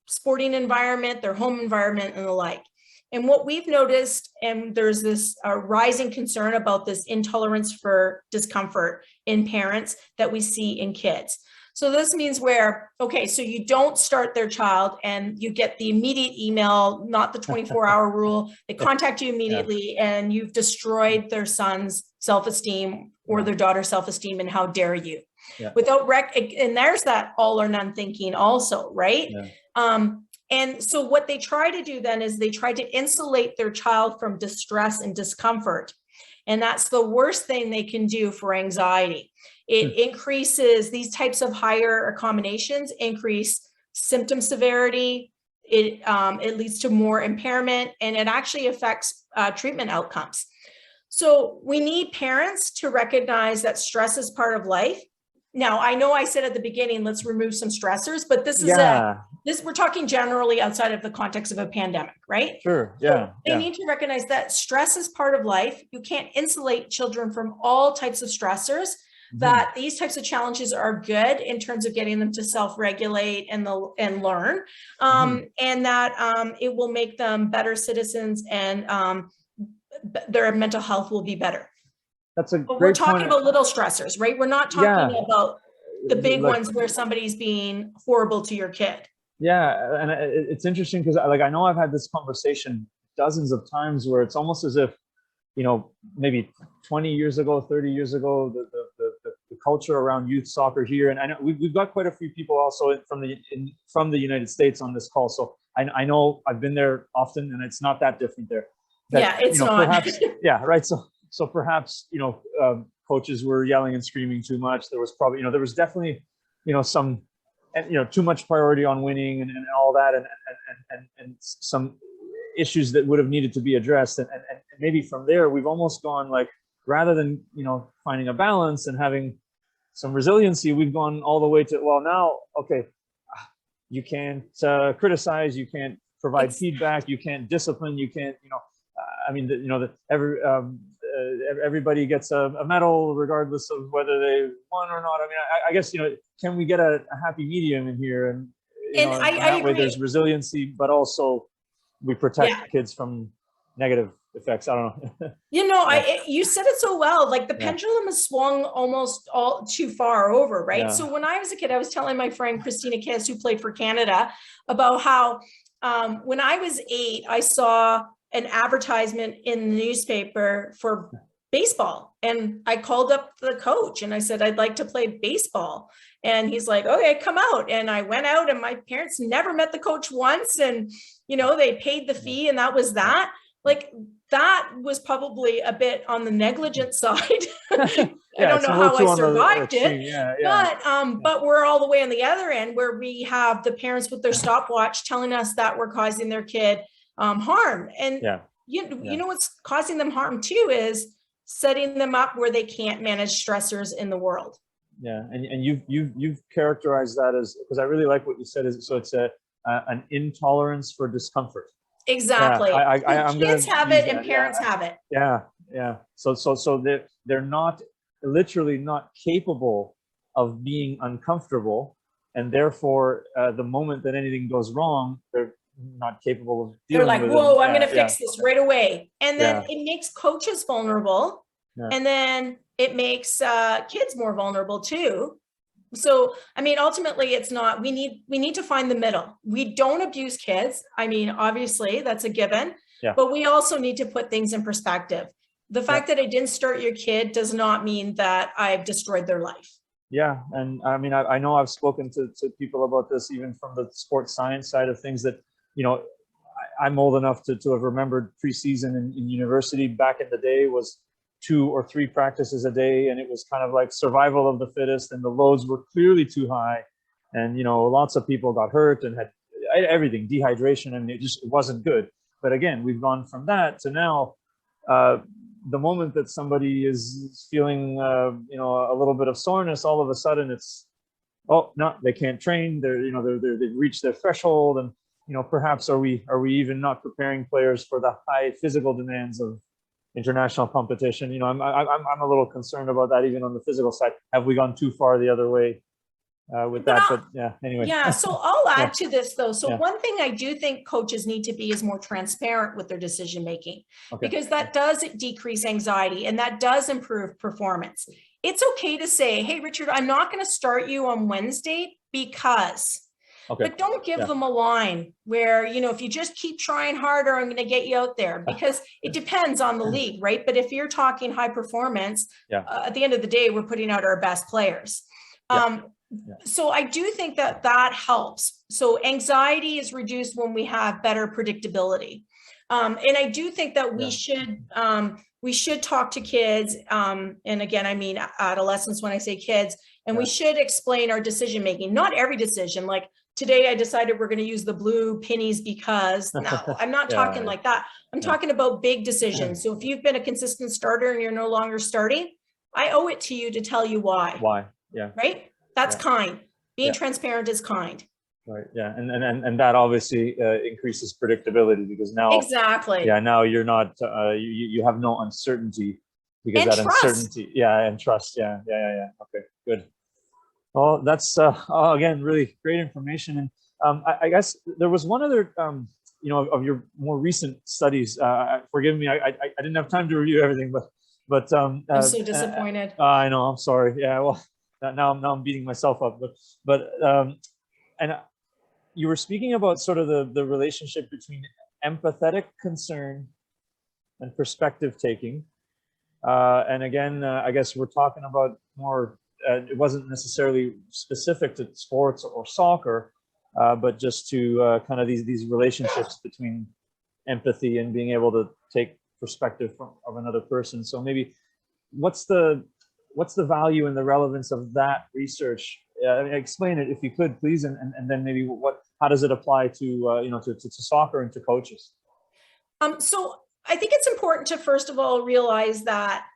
sporting environment, their home environment, and the like. And what we've noticed, and there's this rising concern about this intolerance for discomfort in parents that we see in kids. So this means so you don't start their child and you get the immediate email, not the 24-hour rule. They contact you immediately, and you've destroyed their son's self-esteem or their daughter's self-esteem, and how dare you? Yeah. And there's that all or none thinking also, right? Yeah. And so what they try to do then is they try to insulate their child from distress and discomfort. And that's the worst thing they can do for anxiety. It increases these types of higher accommodations, increase symptom severity. It leads to more impairment, and it actually affects treatment outcomes. So we need parents to recognize that stress is part of life. Now, I know I said at the beginning, let's remove some stressors, but this is we're talking generally outside of the context of a pandemic, right? Sure. Yeah. So they need to recognize that stress is part of life. You can't insulate children from all types of stressors. That these types of challenges are good in terms of getting them to self-regulate and learn, and that it will make them better citizens, and their mental health will be better. That's a great We're talking point. about little stressors, right? We're not talking about the big ones where somebody's being horrible to your kid. Yeah, and it's interesting because I know I've had this conversation dozens of times where it's almost as if, maybe 20 years ago, 30 years ago, the culture around youth soccer here, and I know we've got quite a few people also from the United States on this call, so I know I've been there often, and it's not that different there. It's not. Perhaps, yeah, right. So perhaps coaches were yelling and screaming too much. There was probably there was definitely some too much priority on winning and all that, and some issues that would have needed to be addressed, and maybe from there we've almost gone, like, rather than finding a balance and having some resiliency, we've gone all the way to, well, now, okay, you can't criticize, you can't provide feedback, you can't discipline, you can't everybody gets a medal regardless of whether they won or not. I mean, I guess can we get a happy medium in here, and I that way there's resiliency, but also we protect kids from negative effects. I don't know. You said it so well. Like the pendulum has swung almost all too far over, right? So when I was a kid, I was telling my friend Christina Kiss, who played for Canada, about how when I was 8, I saw an advertisement in the newspaper for baseball, and I called up the coach and I said, I'd like to play baseball. And he's like, okay, come out. And I went out, and my parents never met the coach once, and they paid the fee, and that was that. Like, that was probably a bit on the negligent side. I Yeah, don't it's know a little how too I on the survived extreme. it, Yeah. but we're all the way on the other end where we have the parents with their stopwatch telling us that we're causing their kid harm. And Yeah. you know what's causing them harm too is setting them up where they can't manage stressors in the world. Yeah, and you've characterized that as, because I really like what you said, is so it's an intolerance for discomfort. Exactly. Yeah, I'm Kids gonna have use it and that. parents have it. Yeah. So they're not, literally not capable of being uncomfortable, and therefore the moment that anything goes wrong, they're not capable of They're dealing like, with whoa, it. I'm going to fix this right away. And then Yeah. it makes coaches vulnerable. Yeah. And then it makes kids more vulnerable too. So, I mean, ultimately it's not, we need to find the middle. We don't abuse kids. I mean, obviously that's a given, but we also need to put things in perspective. The fact that I didn't start your kid does not mean that I've destroyed their life. Yeah, and I mean, I know I've spoken to people about this, even from the sports science side of things, that, you know, I'm old enough to have remembered preseason in university back in the day was 2 or 3 practices a day, and it was kind of like survival of the fittest, and the loads were clearly too high, and, you know, lots of people got hurt and had everything, dehydration, and it wasn't good. But again, we've gone from that to now, the moment that somebody is feeling you know, a little bit of soreness, all of a sudden it's, oh no, they can't train, they've reached their threshold, and, you know, perhaps are we even not preparing players for the high physical demands of international competition? You know, I'm a little concerned about that, even on the physical side. Have we gone too far the other way with that? But yeah, anyway. Yeah, so I'll add to this though. So one thing I do think coaches need to be is more transparent with their decision making, because that does decrease anxiety and that does improve performance. It's okay to say, hey, Richard, I'm not going to start you on Wednesday because. But don't give them a line where, you know, if you just keep trying harder, I'm going to get you out there, because it depends on the league, right? But if you're talking high performance, at the end of the day, we're putting out our best players. So I do think that that helps. So anxiety is reduced when we have better predictability. And I do think that we should talk to kids. And again, I mean, adolescents when I say kids, and we should explain our decision making, not every decision. Like today I decided we're going to use the blue pennies because, no, I'm not talking like that. I'm talking about big decisions. So if you've been a consistent starter and you're no longer starting, I owe it to you to tell you why. Why? Yeah. Right? That's kind. Being transparent is kind. Right. Yeah. And that obviously increases predictability, because now, now you're not, you have no uncertainty, because and that trust. uncertainty. And trust. Yeah. Okay, good. Well, that's again, really great information. And I guess there was one other, you know, of your more recent studies. Forgive me, I didn't have time to review everything, but I'm so disappointed. I know. I'm sorry. Yeah. Well, now I'm beating myself up. But and you were speaking about sort of the relationship between empathetic concern and perspective taking. And again, I guess we're talking about more. It wasn't necessarily specific to sports or soccer, but just to kind of these relationships between empathy and being able to take perspective of another person. So maybe what's the value and the relevance of that research? Explain it if you could, please, and then maybe how does it apply to you know, to soccer and to coaches? So I think it's important to first of all realize that,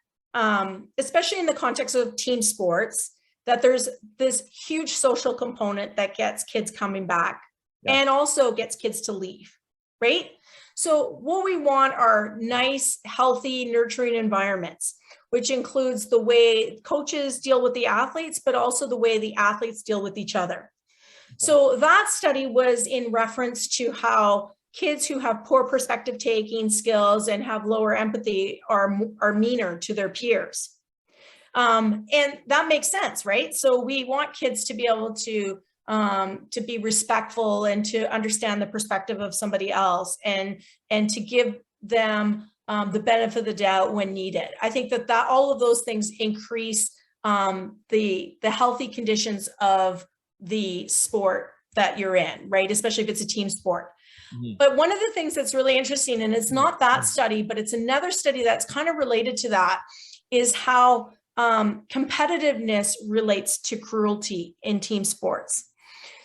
especially in the context of team sports, that there's this huge social component that gets kids coming back and also gets kids to leave, right? So what we want are nice, healthy, nurturing environments, which includes the way coaches deal with the athletes, but also the way the athletes deal with each other. So that study was in reference to how kids who have poor perspective taking skills and have lower empathy are meaner to their peers. And that makes sense, right? So we want kids to be able to be respectful and to understand the perspective of somebody else, and to give them the benefit of the doubt when needed. I think that all of those things increase the healthy conditions of the sport that you're in, right? Especially if it's a team sport. But one of the things that's really interesting, and it's not that study, but it's another study that's kind of related to that, is how competitiveness relates to cruelty in team sports.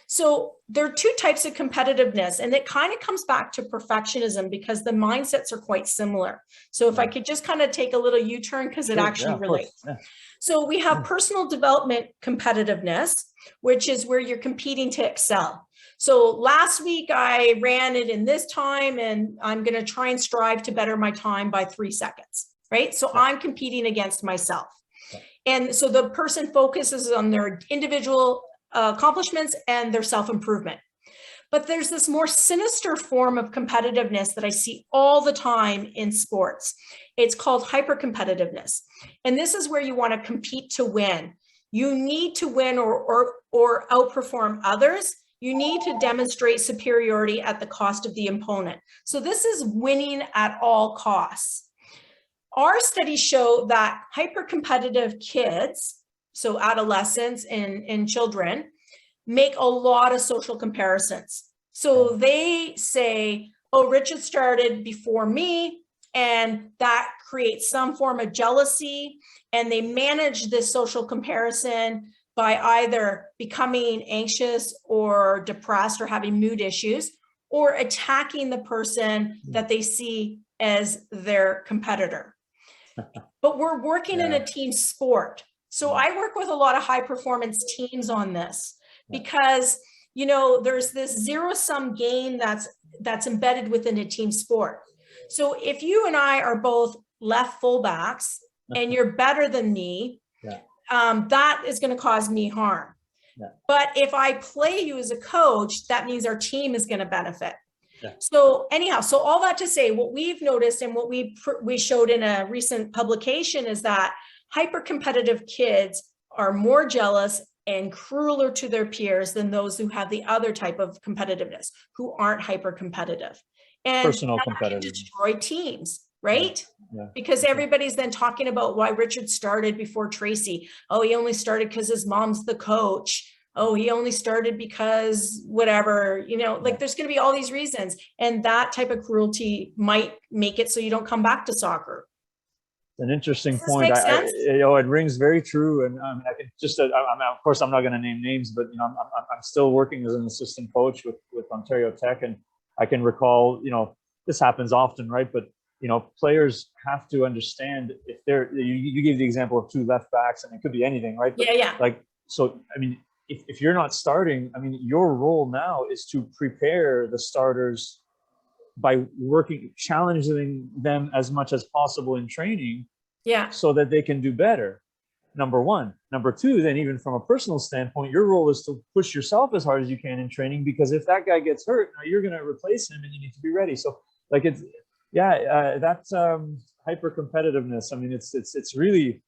So there are two types of competitiveness, and it kind of comes back to perfectionism because the mindsets are quite similar. So if I could just kind of take a little U-turn, because it actually relates. So we have personal development competitiveness, which is where you're competing to excel. So last week I ran it in this time, and I'm going to try and strive to better my time by 3 seconds, right? So I'm competing against myself. And so the person focuses on their individual accomplishments and their self-improvement. But there's this more sinister form of competitiveness that I see all the time in sports. It's called hypercompetitiveness. And this is where you want to compete to win. You need to win or outperform others. You need to demonstrate superiority at the cost of the opponent. So this is winning at all costs. Our studies show that hypercompetitive kids, so adolescents and children, make a lot of social comparisons. So they say, oh, Richard started before me, and that creates some form of jealousy. And they manage this social comparison by either becoming anxious or depressed or having mood issues, or attacking the person that they see as their competitor. But we're working in a team sport. So I work with a lot of high performance teams on this because, you know, there's this zero-sum game that's embedded within a team sport. So if you and I are both left fullbacks and you're better than me, that is going to cause me harm. But if I play you as a coach, that means our team is going to benefit. So anyhow, so all that to say, what we've noticed and what we showed in a recent publication is that hyper-competitive kids are more jealous and crueler to their peers than those who have the other type of competitiveness, who aren't hyper-competitive. And personal that competitiveness can destroy teams, right? Because everybody's then talking about why Richard started before Tracy. Oh, he only started because his mom's the coach. Oh, he only started because whatever, you know, like there's going to be all these reasons. And that type of cruelty might make it so you don't come back to soccer. An interesting point. You know, it rings very true, and I can just. Of course, I'm not going to name names, but you know, I'm still working as an assistant coach with Ontario Tech, and I can recall, you know, this happens often, right? But you know, players have to understand if they're. You gave the example of 2 left backs, and it could be anything, right? But like, so I mean, if you're not starting, I mean, your role now is to prepare the starters by challenging them as much as possible in training, so that they can do better. Number one. Number two, then even from a personal standpoint, your role is to push yourself as hard as you can in training, because if that guy gets hurt, now you're going to replace him and you need to be ready. So like it's, that's hyper competitiveness. I mean, it's really,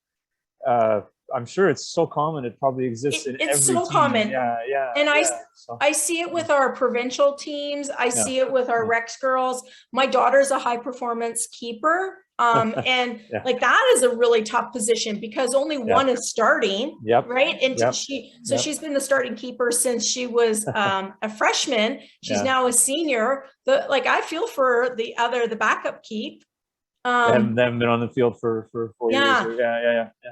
I'm sure it's so common. It probably exists in every team. It's so common. And I see it with our provincial teams. I see it with our Rex girls. My daughter's a high performance keeper. And like that is a really tough position because only one is starting, right? And she's been the starting keeper since she was a freshman. She's now a senior. Like I feel for the backup keep. They haven't been on the field for 4 years.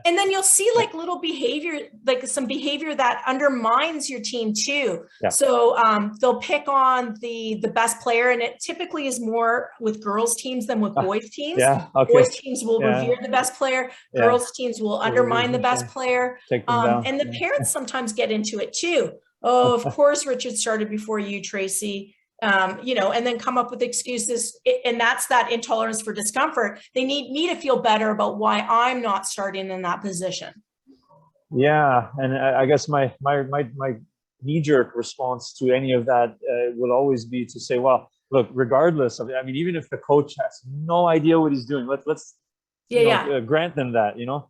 And then you'll see like little behavior, like some behavior that undermines your team too. So they'll pick on the best player, and it typically is more with girls teams than with boys teams. Boys teams will revere the best player. Girls teams will undermine the best player. Take them down. And the parents sometimes get into it too. Oh, of course, Richard started before you, Tracy. You know, and then come up with excuses. And that's that intolerance for discomfort. They need me to feel better about why I'm not starting in that position. Yeah. And I guess my knee-jerk response to any of that will always be to say, well, look, regardless of, I mean, even if the coach has no idea what he's doing, let's grant them that, you know,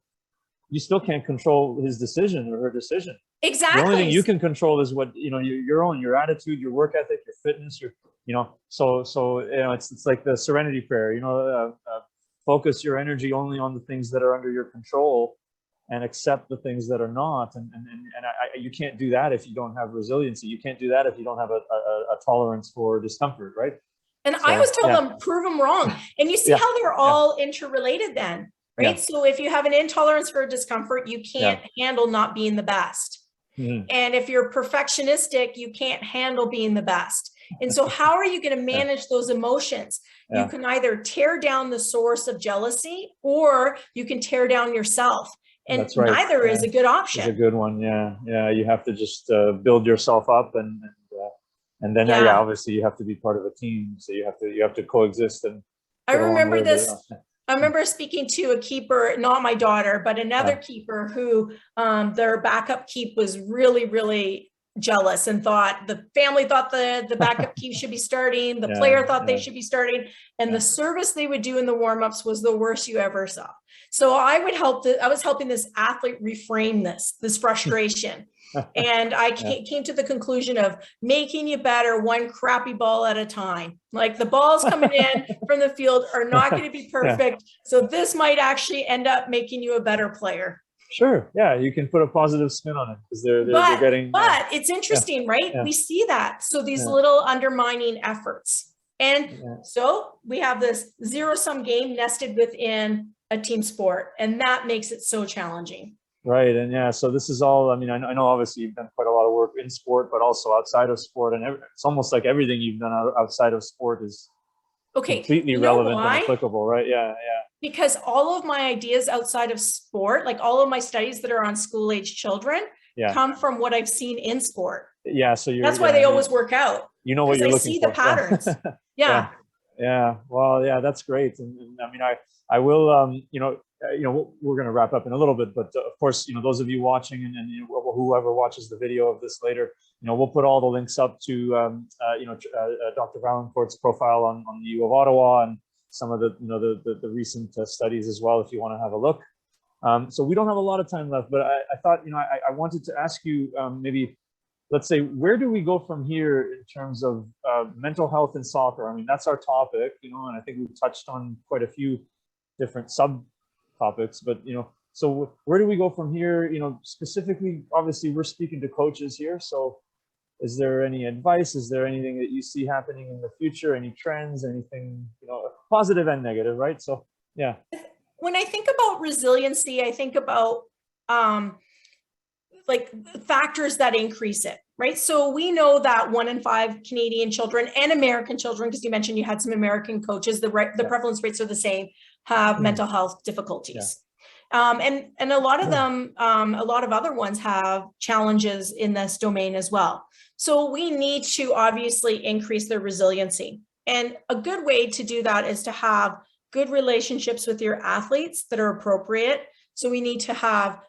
you still can't control his decision or her decision. Exactly. The only thing you can control is what, you know, your attitude, your work ethic, your fitness, you know, so, you know, it's like the serenity prayer, you know, focus your energy only on the things that are under your control. and accept the things that are not. You can't do that if you don't have resiliency. You can't do that if you don't have a tolerance for discomfort, right? And So, I always tell yeah. them, prove them wrong. And you see Yeah. how they're all interrelated then, right? Yeah. So if you have an intolerance for discomfort, you can't handle not being the best. Mhm. And if you're perfectionistic, you can't handle being the best. And so how are you going to manage those emotions? You can either tear down the source of jealousy, or you can tear down yourself. And That's right. neither is a good option. It's a good one. Yeah. Yeah. You have to just build yourself up, and then obviously you have to be part of a team. So you have to coexist. And I remember this. I remember speaking to a keeper, not my daughter, but another keeper who their backup keep was really, really jealous and thought the family thought the backup keep should be starting. The player thought they should be starting. And the service they would do in the warm-ups was the worst you ever saw. So I was helping this athlete reframe this frustration. And I came to the conclusion of making you better one crappy ball at a time. Like the balls coming in from the field are not going to be perfect. So this might actually end up making you a better player. Sure. Yeah. You can put a positive spin on it because they're getting. But it's interesting, right? We see that. So these little undermining efforts. And so we have this zero-sum game nested within a team sport. And that makes it so challenging. Right. And so this is all, I mean, I know obviously you've done quite a lot of work in sport, but also outside of sport. And it's almost like everything you've done outside of sport is completely relevant and applicable, right? Yeah. Because all of my ideas outside of sport, like all of my studies that are on school-age children, come from what I've seen in sport. Yeah. So that's why they always work out. You know what you're looking for. I see the patterns. Yeah. Well, yeah, that's great. And I mean, I will, we're going to wrap up in a little bit, but of course, those of you watching and whoever watches the video of this later, we'll put all the links up to, Dr. Vaillancourt's profile on the U of Ottawa and some of the recent studies as well, if you want to have a look. So we don't have a lot of time left, but I thought, I wanted to ask you maybe, let's say, where do we go from here in terms of mental health in soccer? I mean, that's our topic, and I think we've touched on quite a few different subtopics, but, so where do we go from here? Specifically, obviously, we're speaking to coaches here. So is there any advice? Is there anything that you see happening in the future? Any trends, anything, positive and negative, right? So, yeah. When I think about resiliency, I think about like factors that increase it, right? So we know that 1 in 5 Canadian children and American children, because you mentioned you had some American coaches, the prevalence rates are the same, have mental health difficulties. And a lot of them, a lot of other ones have challenges in this domain as well. So we need to obviously increase their resiliency. And a good way to do that is to have good relationships with your athletes that are appropriate. So we need to have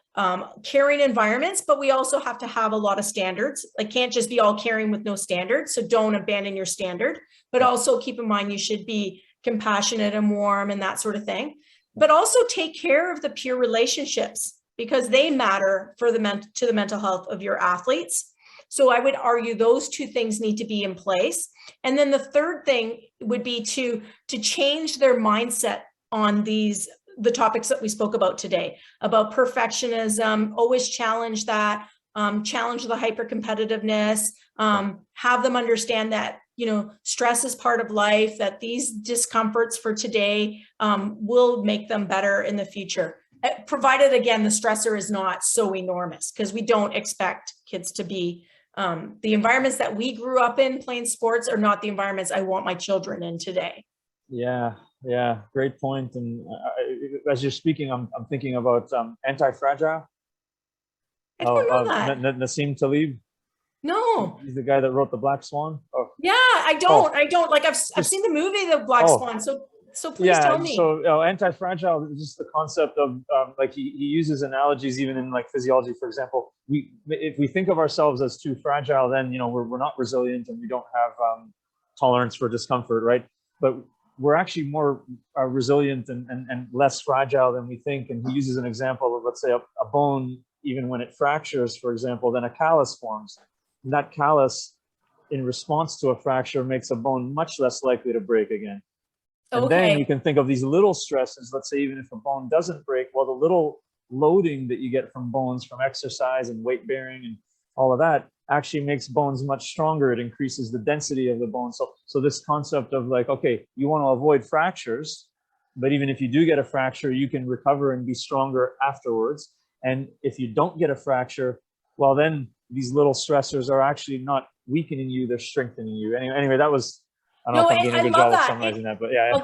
caring environments, but we also have to have a lot of standards. Like can't just be all caring with no standards. So don't abandon your standard, but also keep in mind you should be compassionate and warm and that sort of thing. But also take care of the peer relationships because they matter for to the mental health of your athletes. So I would argue those two things need to be in place. And then the third thing would be to change their mindset on the topics that we spoke about today, about perfectionism, always challenge that, challenge the hyper-competitiveness, have them understand that, stress is part of life, that these discomforts for today will make them better in the future. Provided, again, the stressor is not so enormous, because we don't expect kids to be, the environments that we grew up in playing sports are not the environments I want my children in today. Yeah, great point. And as you're speaking, I'm thinking about Anti-Fragile. I don't know that. Nassim Taleb. No. He's the guy that wrote The Black Swan. Oh. Yeah, I don't. Like I've seen the movie The Black Swan. So please tell me. So Anti-Fragile is just the concept of like he uses analogies even in like physiology, for example. If we think of ourselves as too fragile, then we're not resilient and we don't have tolerance for discomfort, right? But we're actually more resilient and less fragile than we think. And he uses an example of, let's say, a bone, even when it fractures, for example, then a callus forms. And that callus, in response to a fracture, makes a bone much less likely to break again. And then you can think of these little stresses. Let's say even if a bone doesn't break, well, the little loading that you get from bones from exercise and weight bearing and all of that actually makes bones much stronger. It increases the density of the bone. So this concept of like, okay, you want to avoid fractures, but even if you do get a fracture, you can recover and be stronger afterwards. And if you don't get a fracture, well, then these little stressors are actually not weakening you, they're strengthening you. Anyway, that was, I don't know if I'm doing a good job of summarizing that, but yeah.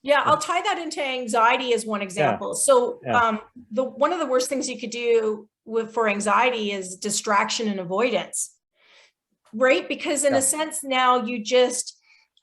Yeah, I'll tie that into anxiety as one example. So one of the worst things you could do for anxiety is distraction and avoidance, right? Because in a sense, now you just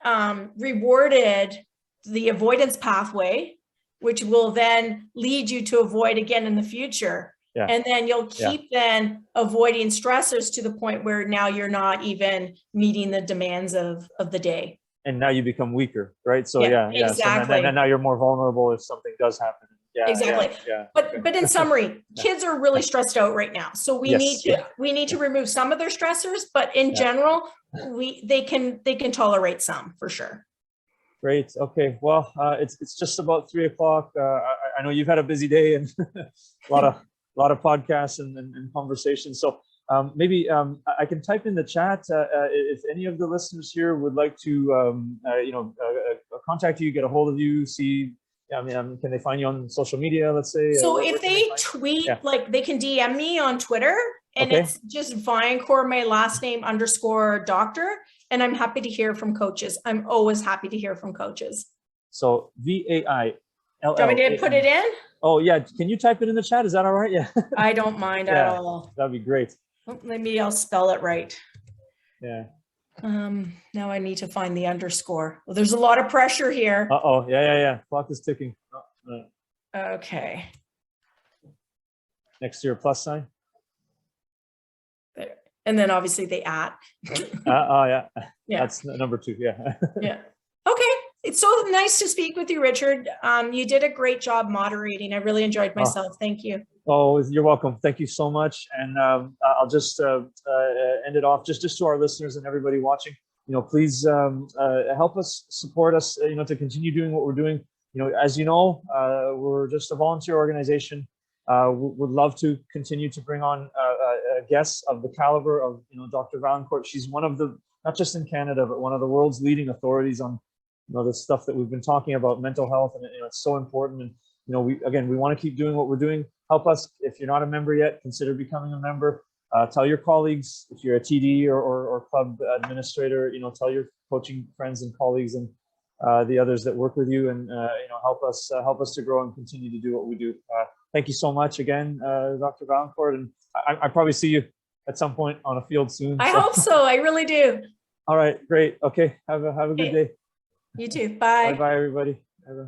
rewarded the avoidance pathway, which will then lead you to avoid again in the future. Yeah. And then you'll keep then avoiding stressors to the point where now you're not even meeting the demands of the day. And now you become weaker, right? So exactly. So now you're more vulnerable if something does happen. Yeah, exactly. But in summary, kids are really stressed out right now. So we need to remove some of their stressors, but in general, they can tolerate some for sure. Great. Okay. Well, it's just about 3 o'clock. I know you've had a busy day and a lot of podcasts and conversations. So maybe I can type in the chat if any of the listeners here would like to contact you, get a hold of you, see. I mean, can they find you on social media? Let's say. So if they tweet, like they can DM me on Twitter, and it's just Vaillancourt, my last name _doctor. And I'm happy to hear from coaches. I'm always happy to hear from coaches. So VAILL. Do you want me to put it in? Oh yeah. Can you type it in the chat? Is that all right? Yeah. I don't mind at all. That'd be great. Maybe I'll spell it right. Yeah. Now I need to find the underscore. Well, there's a lot of pressure here. Uh-oh. Yeah. Clock is ticking. Okay. Next to your plus sign. There. And then obviously the @ yeah. That's number 2. Yeah. Yeah. Okay. It's so nice to speak with you, Richard. You did a great job moderating. I really enjoyed myself. Thank you. Oh, you're welcome. Thank you so much. And I'll just end it off just to our listeners and everybody watching. Please help us, support us. To continue doing what we're doing. As you know, we're just a volunteer organization. Would love to continue to bring on guests of the caliber of Dr. Vaillancourt. She's one of the, not just in Canada, but one of the world's leading authorities on the stuff that we've been talking about, mental health, and it's so important. And we want to keep doing what we're doing. Help us. If you're not a member yet, consider becoming a member. Tell your colleagues. If you're a TD or club administrator, tell your coaching friends and colleagues and the others that work with you, and help us to grow and continue to do what we do. Thank you so much again, Dr. Vaillancourt, and I probably see you at some point on a field soon. I hope so. I really do. All right, great. Okay, have a good day. You too. Bye. Bye, everybody. Bye.